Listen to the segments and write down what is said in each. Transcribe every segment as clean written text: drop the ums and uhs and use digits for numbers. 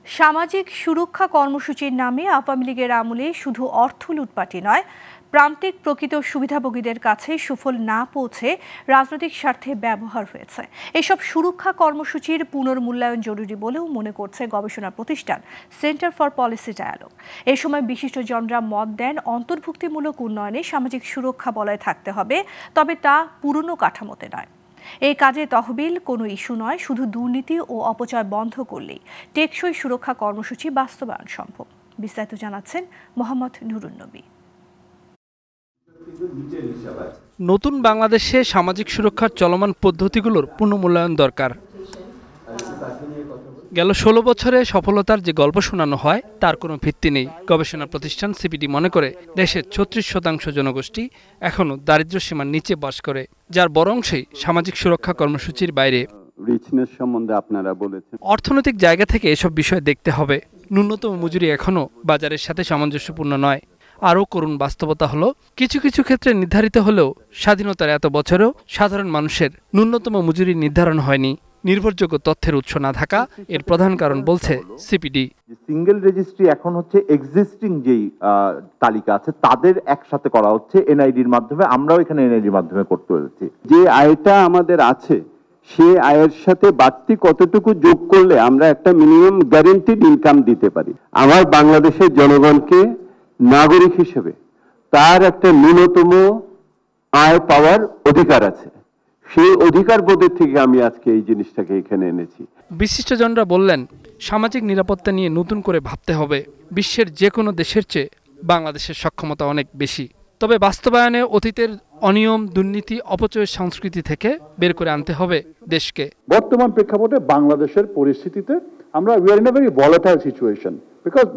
সামাজিক সুরক্ষা কর্মসূচির নামে আওয়ামী লীগের আমলে শুধু অর্থ লুটপাটই নয়, প্রান্তিক প্রকৃত সুবিধাভোগীদের কাছে সুফল না পৌঁছে রাজনৈতিক স্বার্থে ব্যবহার হয়েছে। এসব সুরক্ষা কর্মসূচির পুনর্মূল্যায়ন জরুরি বলেও মনে করছে গবেষণা প্রতিষ্ঠান সেন্টার ফর পলিসি ডায়ালগ। এ সময় বিশিষ্টজনরা মত দেন, অন্তর্ভুক্তিমূলক উন্নয়নে সামাজিক সুরক্ষা বলয় থাকতে হবে, তবে তা পুরনো কাঠামোতে নয়। এই কাজে তহবিল কোনো ইস্যু নয়, শুধু দুর্নীতি ও অপচয় বন্ধ করলেই টেকসই সুরক্ষা কর্মসূচি বাস্তবায়ন সম্ভব। বিস্তারিত জানাচ্ছেন মোহাম্মদ নুরুন নবী। নতুন বাংলাদেশে সামাজিক সুরক্ষার চলমান পদ্ধতিগুলোর পুনর্মূল্যায়ন দরকার। গেল ১৬ বছরে সফলতার যে গল্প শোনানো হয় তার কোনো ভিত্তি নেই। গবেষণা প্রতিষ্ঠান সিপিডি মনে করে দেশের ৩৬% জনগোষ্ঠী এখনও দারিদ্র্য সীমার নিচে বাস করে, যার বড় অংশই সামাজিক সুরক্ষা কর্মসূচির বাইরে। অর্থনৈতিক জায়গা থেকে এসব বিষয় দেখতে হবে। ন্যূনতম মজুরি এখনও বাজারের সাথে সামঞ্জস্যপূর্ণ নয়। আরও করুণ বাস্তবতা হলো, কিছু কিছু ক্ষেত্রে নির্ধারিত হলেও স্বাধীনতার এত বছরেও সাধারণ মানুষের ন্যূনতম মজুরি নির্ধারণ হয়নি। নির্ভরযোগ্য তথ্যের উৎস না থাকা এর প্রধান কারণ বলছে সিপিডি। সিঙ্গেল রেজিস্ট্রি এখন হচ্ছে এক্সিস্টিং যেই তালিকা আছে তাদের একসাথে করা হচ্ছে এনআইডির মাধ্যমে। আমরাও এখানে এনআইডির মাধ্যমে করতে হচ্ছে। যে আয়টা আমাদের আছে সে আয়ের সাথে বাড়তি কতটুকু যোগ করলে আমরা একটা মিনিমাম গ্যারান্টিড ইনকাম দিতে পারি। আমার বাংলাদেশের জনগণকে নাগরিক হিসেবে তার একটা ন্যূনতম আয় পাওয়ার অধিকার আছে। সেই অধিকার বোধের থেকে আমি আজকে এই জিনিসটাকে এখানে এনেছি। বিশিষ্টজনরা বললেন, সামাজিক নিরাপত্তা নিয়ে নতুন করে ভাবতে হবে। বিশ্বের যে কোনো দেশের চেয়ে বাংলাদেশের সক্ষমতা অনেক বেশি, তবে বাস্তবায়নে অতীতের অনিয়ম, দুর্নীতি, অপচয়ের সংস্কৃতি থেকে বের করে আনতে হবে দেশকে। বর্তমান প্রেক্ষাপটে বাংলাদেশের পরিস্থিতিতে আমরা we are in a very volatile situation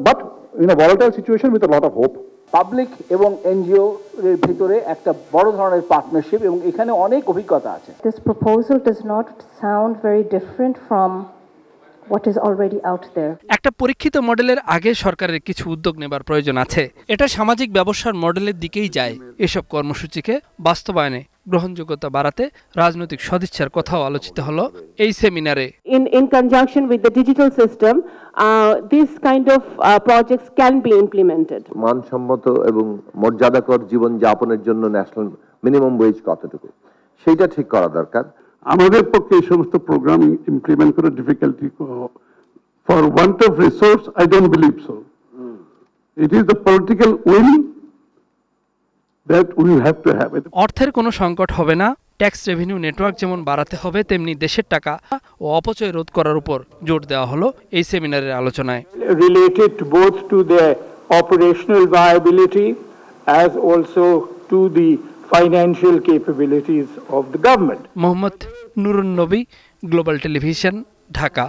but in a volatile situation with a lot of hope. Public এবং এনজিও এর ভিতরে একটা বড় ধরনের পার্টনারশিপ এবং এখানে অনেক অভিজ্ঞতা আছে। This proposal does not sound very different from what is already out there. একটা পরীক্ষিত মডেলের আগে সরকারের কিছু উদ্যোগ নেবার প্রয়োজন আছে। এটা সামাজিক ব্যবসার মডেলের দিকেই যায়। এসব কর্মসূচিকে বাস্তবায়নে গ্রহণযোগ্যতা বাড়াতে রাজনৈতিক সদিচ্ছার কথাও আলোচিত হলো এই সেমিনারে। In conjunction with the digital system, this kind of projects can be implemented. মানসম্মত এবং মর্যাদাকর জীবন যাপনের জন্য ন্যাশনাল মিনিমাম ওয়েজ কতটুকু সেটা ঠিক করা দরকার। আমাদের পক্ষে এই সমস্ত প্রোগ্রাম ইমপ্লিমেন্ট করা difficulty for want of resource I don't believe so. It is the political will that we have to have it. অর্থের কোনো সংকট হবে না। ট্যাক্স রেভিনিউ নেটওয়ার্ক যেমন বাড়াতে হবে, তেমনি দেশের টাকা ও অপচয় রোধ করার উপর জোর দেওয়া হলো এই সেমিনারের আলোচনায়। Related both to the operational viability as also to the financial capabilities of the government. Mohammad Nurun Nabi, global television, Dhaka.